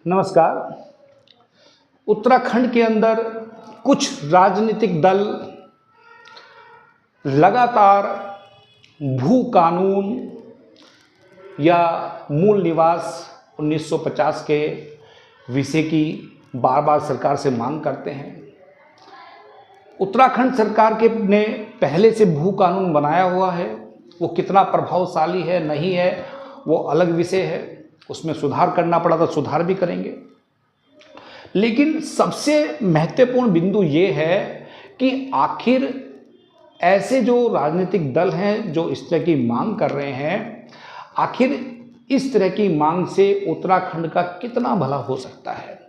नमस्कार। उत्तराखंड के अंदर कुछ राजनीतिक दल लगातार भू कानून या मूल निवास 1950 के विषय की बार बार सरकार से मांग करते हैं। उत्तराखंड सरकार के ने पहले से भू कानून बनाया हुआ है, वो कितना प्रभावशाली है नहीं है वो अलग विषय है, उसमें सुधार करना पड़ा तो सुधार भी करेंगे। लेकिन सबसे महत्वपूर्ण बिंदु ये है कि आखिर ऐसे जो राजनीतिक दल हैं जो इस तरह की मांग कर रहे हैं, आखिर इस तरह की मांग से उत्तराखंड का कितना भला हो सकता है,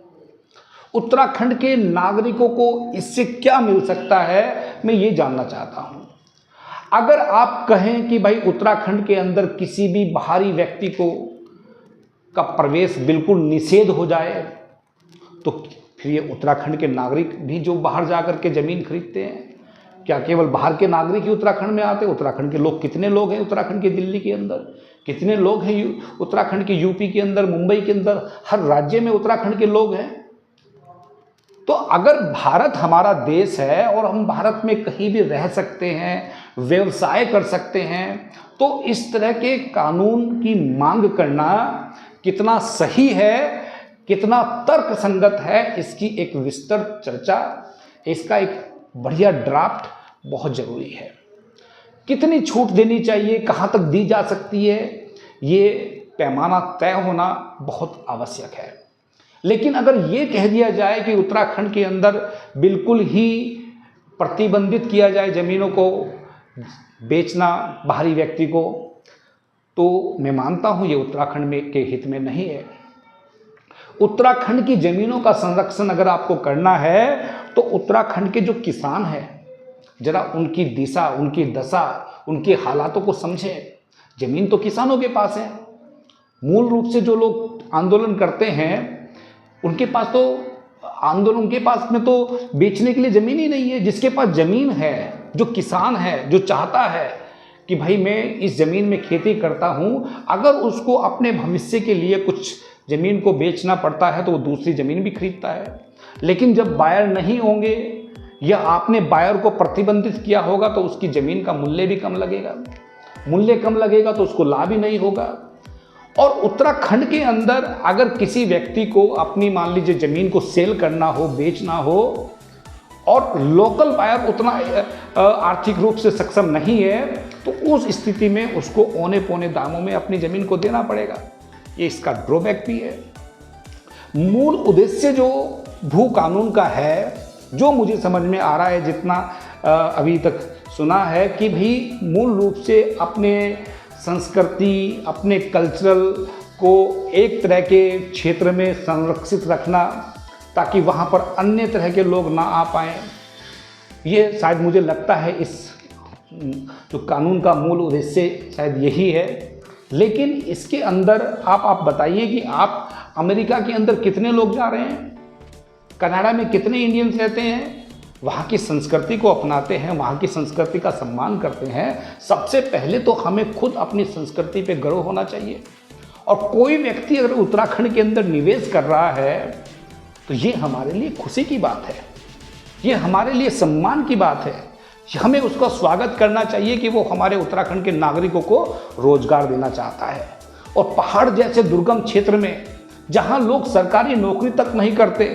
उत्तराखंड के नागरिकों को इससे क्या मिल सकता है, मैं ये जानना चाहता हूँ। अगर आप कहें कि भाई उत्तराखंड के अंदर किसी भी बाहरी व्यक्ति का प्रवेश बिल्कुल निषेध हो जाए तो फिर ये उत्तराखंड के नागरिक भी जो बाहर जाकर के ज़मीन खरीदते हैं, क्या केवल बाहर के नागरिक ही उत्तराखंड में आते हैं? उत्तराखंड के लोग कितने लोग हैं? उत्तराखंड के दिल्ली के अंदर कितने लोग हैं? उत्तराखंड के यूपी के अंदर, मुंबई के अंदर, हर राज्य में उत्तराखंड के लोग हैं। तो अगर भारत हमारा देश है और हम भारत में कहीं भी रह सकते हैं, व्यवसाय कर सकते हैं, तो इस तरह के कानून की मांग करना कितना सही है, कितना तर्कसंगत है, इसकी एक विस्तृत चर्चा, इसका एक बढ़िया ड्राफ्ट बहुत ज़रूरी है। कितनी छूट देनी चाहिए, कहाँ तक दी जा सकती है, ये पैमाना तय होना बहुत आवश्यक है। लेकिन अगर ये कह दिया जाए कि उत्तराखंड के अंदर बिल्कुल ही प्रतिबंधित किया जाए ज़मीनों को बेचना बाहरी व्यक्ति को, तो मैं मानता हूँ ये उत्तराखंड में के हित में नहीं है। उत्तराखंड की ज़मीनों का संरक्षण अगर आपको करना है तो उत्तराखंड के जो किसान हैं, जरा उनकी दिशा, उनकी दशा, उनके हालातों को समझें। ज़मीन तो किसानों के पास है। मूल रूप से जो लोग आंदोलन करते हैं उनके पास तो आंदोलन के पास में तो बेचने के लिए ज़मीन ही नहीं है। जिसके पास ज़मीन है, जो किसान है, जो चाहता है कि भाई मैं इस ज़मीन में खेती करता हूँ, अगर उसको अपने भविष्य के लिए कुछ ज़मीन को बेचना पड़ता है तो वो दूसरी ज़मीन भी खरीदता है। लेकिन जब बायर नहीं होंगे या आपने बायर को प्रतिबंधित किया होगा तो उसकी ज़मीन का मूल्य भी कम लगेगा। मूल्य कम लगेगा तो उसको लाभ ही नहीं होगा। और उत्तराखंड के अंदर अगर किसी व्यक्ति को अपनी मान लीजिए ज़मीन को सेल करना हो, बेचना हो, और लोकल बायर उतना आर्थिक रूप से सक्षम नहीं है, तो उस स्थिति में उसको औने पौने दामों में अपनी ज़मीन को देना पड़ेगा। ये इसका ड्रॉबैक भी है। मूल उद्देश्य जो भू कानून का है, जो मुझे समझ में आ रहा है, जितना अभी तक सुना है, कि भी मूल रूप से अपने संस्कृति, अपने कल्चरल को एक तरह के क्षेत्र में संरक्षित रखना ताकि वहाँ पर अन्य तरह के लोग ना आ पाएँ। ये शायद मुझे लगता है इस जो कानून का मूल उद्देश्य शायद यही है। लेकिन इसके अंदर आप बताइए कि आप अमेरिका के अंदर कितने लोग जा रहे हैं, कनाडा में कितने इंडियंस रहते हैं, वहाँ की संस्कृति को अपनाते हैं, वहाँ की संस्कृति का सम्मान करते हैं। सबसे पहले तो हमें खुद अपनी संस्कृति पे गर्व होना चाहिए। और कोई व्यक्ति अगर उत्तराखंड के अंदर निवेश कर रहा है तो ये हमारे लिए खुशी की बात है, ये हमारे लिए सम्मान की बात है। हमें उसका स्वागत करना चाहिए कि वो हमारे उत्तराखंड के नागरिकों को रोजगार देना चाहता है। और पहाड़ जैसे दुर्गम क्षेत्र में जहाँ लोग सरकारी नौकरी तक नहीं करते,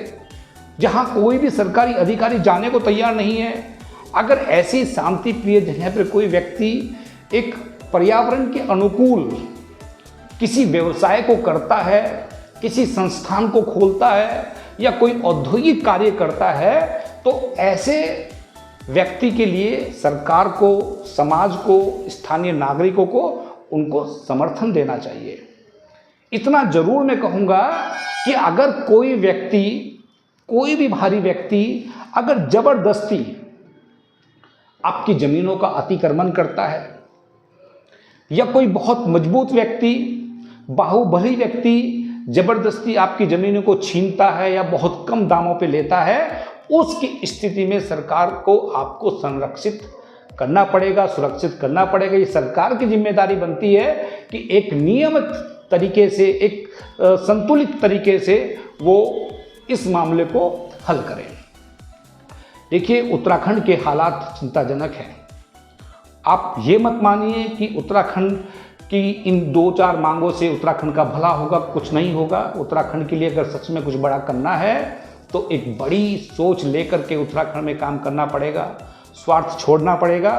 जहाँ कोई भी सरकारी अधिकारी जाने को तैयार नहीं है, अगर ऐसी शांति प्रिय जगह पर कोई व्यक्ति एक पर्यावरण के अनुकूल किसी व्यवसाय को करता है, किसी संस्थान को खोलता है या कोई औद्योगिक कार्य करता है, तो ऐसे व्यक्ति के लिए सरकार को, समाज को, स्थानीय नागरिकों को उनको समर्थन देना चाहिए। इतना जरूर मैं कहूँगा कि अगर कोई व्यक्ति, कोई भी बाहरी व्यक्ति अगर जबरदस्ती आपकी ज़मीनों का अतिक्रमण करता है या कोई बहुत मजबूत व्यक्ति, बाहुबली व्यक्ति जबरदस्ती आपकी ज़मीनों को छीनता है या बहुत कम दामों पे लेता है, उसकी स्थिति में सरकार को आपको संरक्षित करना पड़ेगा, सुरक्षित करना पड़ेगा। ये सरकार की जिम्मेदारी बनती है कि एक नियमित तरीके से, एक संतुलित तरीके से वो इस मामले को हल करें। देखिए, उत्तराखंड के हालात चिंताजनक हैं। आप ये मत मानिए कि उत्तराखंड की इन 2-4 मांगों से उत्तराखंड का भला होगा, कुछ नहीं होगा। उत्तराखंड के लिए अगर सच में कुछ बड़ा करना है तो एक बड़ी सोच लेकर के उत्तराखंड में काम करना पड़ेगा, स्वार्थ छोड़ना पड़ेगा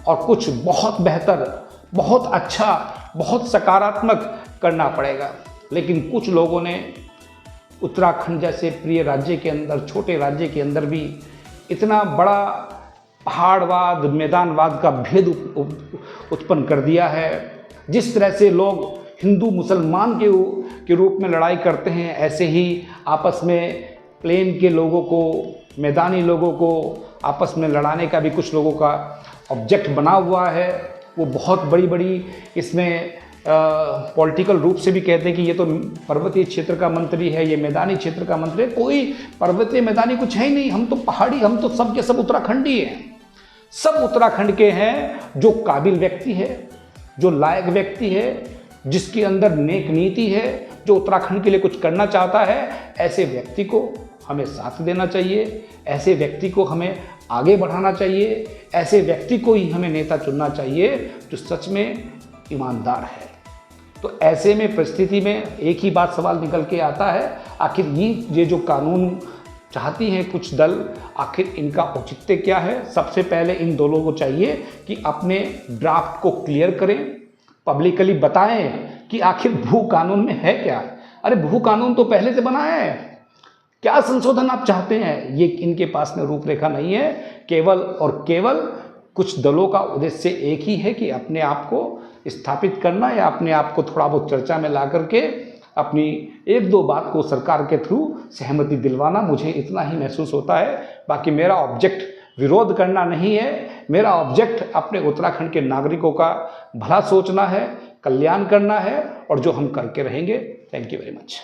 और कुछ बहुत बेहतर, बहुत अच्छा, बहुत सकारात्मक करना पड़ेगा। लेकिन कुछ लोगों ने उत्तराखंड जैसे प्रिय राज्य के अंदर, छोटे राज्य के अंदर भी इतना बड़ा पहाड़वाद, मैदानवाद का भेद उत्पन्न कर दिया है। जिस तरह से लोग हिंदू मुसलमान के रूप में लड़ाई करते हैं, ऐसे ही आपस में प्लेन के लोगों को, मैदानी लोगों को आपस में लड़ाने का भी कुछ लोगों का ऑब्जेक्ट बना हुआ है। वो बहुत बड़ी बड़ी इसमें पॉलिटिकल रूप से भी कहते हैं कि ये तो पर्वतीय क्षेत्र का मंत्री है, ये मैदानी क्षेत्र का मंत्री है। कोई पर्वतीय मैदानी कुछ है ही नहीं, हम तो पहाड़ी, हम तो सब के सब उत्तराखंडी हैं। सब उत्तराखंड के हैं। जो काबिल व्यक्ति है, जो लायक व्यक्ति है, जिसके अंदर नेक नीति है, जो उत्तराखंड के लिए कुछ करना चाहता है, ऐसे व्यक्ति को हमें साथ देना चाहिए, ऐसे व्यक्ति को हमें आगे बढ़ाना चाहिए, ऐसे व्यक्ति को ही हमें नेता चुनना चाहिए जो सच में ईमानदार है। तो ऐसे में परिस्थिति में एक ही बात सवाल निकल के आता है, आखिर ये जो कानून चाहती हैं कुछ दल, आखिर इनका औचित्य क्या है। सबसे पहले इन दोनों को चाहिए कि अपने ड्राफ्ट को क्लियर करें, पब्लिकली बताएं कि आखिर भू कानून में है क्या। अरे भू कानून तो पहले से बना है, क्या संशोधन आप चाहते हैं? ये इनके पास में रूपरेखा नहीं है। केवल और केवल कुछ दलों का उद्देश्य एक ही है कि अपने आप को स्थापित करना या अपने आप को थोड़ा बहुत चर्चा में ला करके अपनी 1-2 बात को सरकार के थ्रू सहमति दिलवाना। मुझे इतना ही महसूस होता है। बाकी मेरा ऑब्जेक्ट विरोध करना नहीं है, मेरा ऑब्जेक्ट अपने उत्तराखंड के नागरिकों का भला सोचना है, कल्याण करना है, और जो हम करके रहेंगे। Thank you very much.